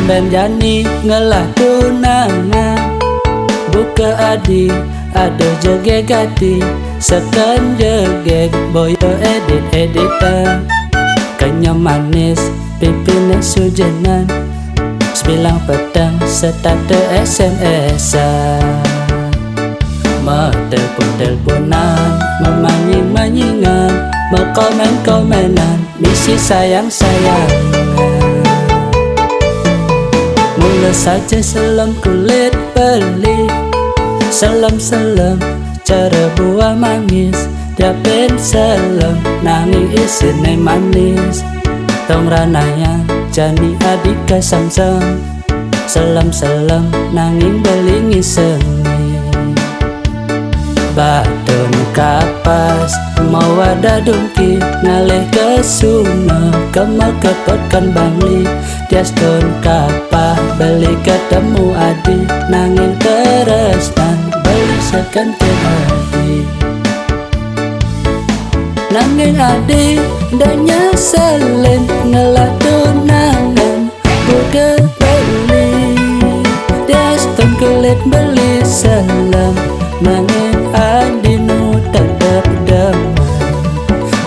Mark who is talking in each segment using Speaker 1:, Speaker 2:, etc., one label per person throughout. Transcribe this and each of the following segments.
Speaker 1: ben jani ngelah tunangan. Buka adi ada jege gati sekan jege boyo editan. Kenyam manis pipine sujenan, sebilang petang setate SMS-an. Telepon-teleponan, memanying-manyingan, mekomen-komenan, misi sayang-sayangan. Mula saja selam kulit beli, selam-selam cara buah manis. Diapin selam nanging isine manis. Tong ranaya jani adik samsam, selam-selam nanging belingi seni. Baton kapas mau ada dungki ngalih ke suna kemal kepotkan bangli. Tias ton kapah beli ketemu adi nanging teresnan beli sekan ke hati. Nanging adi danya selen ngelah tunangan. Buka beli tias ton kulit beli selam nanging adi nu tetap damai.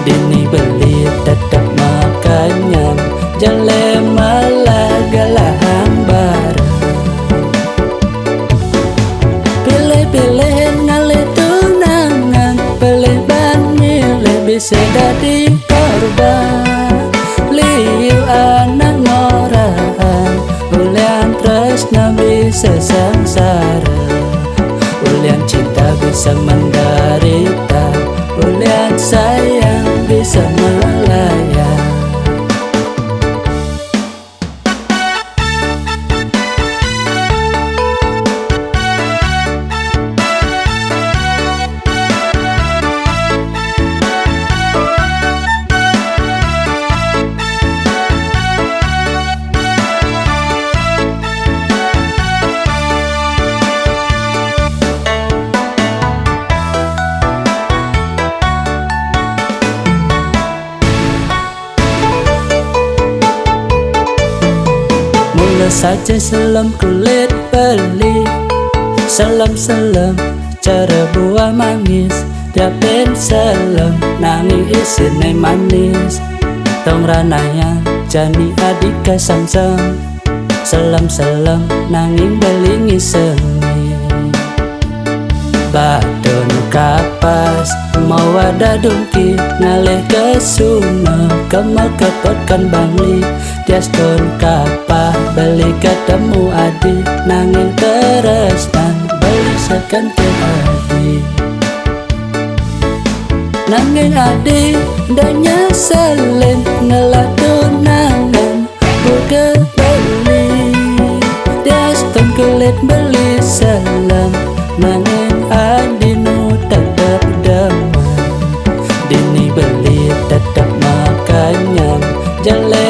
Speaker 1: Dini beli tetap makanya jale malah galahang bareng. Pilih-pilih ngalih tunangan, pilih ban milih bisa jadi korban. Liu anak ngorahan ulian tresna bisa sengsara. Ulian cinta bisa menderita, ulian sayang bisa melayang. Mula saja selam kulit beli, selam-selam cara buah manis. Diapin selam nanging isine manis. Tong ranaya jani adik samsam, selam-selam nanging belingi seni. Baton kapas mau ada dungki ngalih ke suna kemal kepotkan bangli. Tias ton kapah beli ketemu adi nanging teresnan beli sekan ke hati. Nanging adi danya selen ngelah tunangan. Buka beli tias ton kulit beli selam nanging adi nu tetap damai. Dini beli tetap makanya jale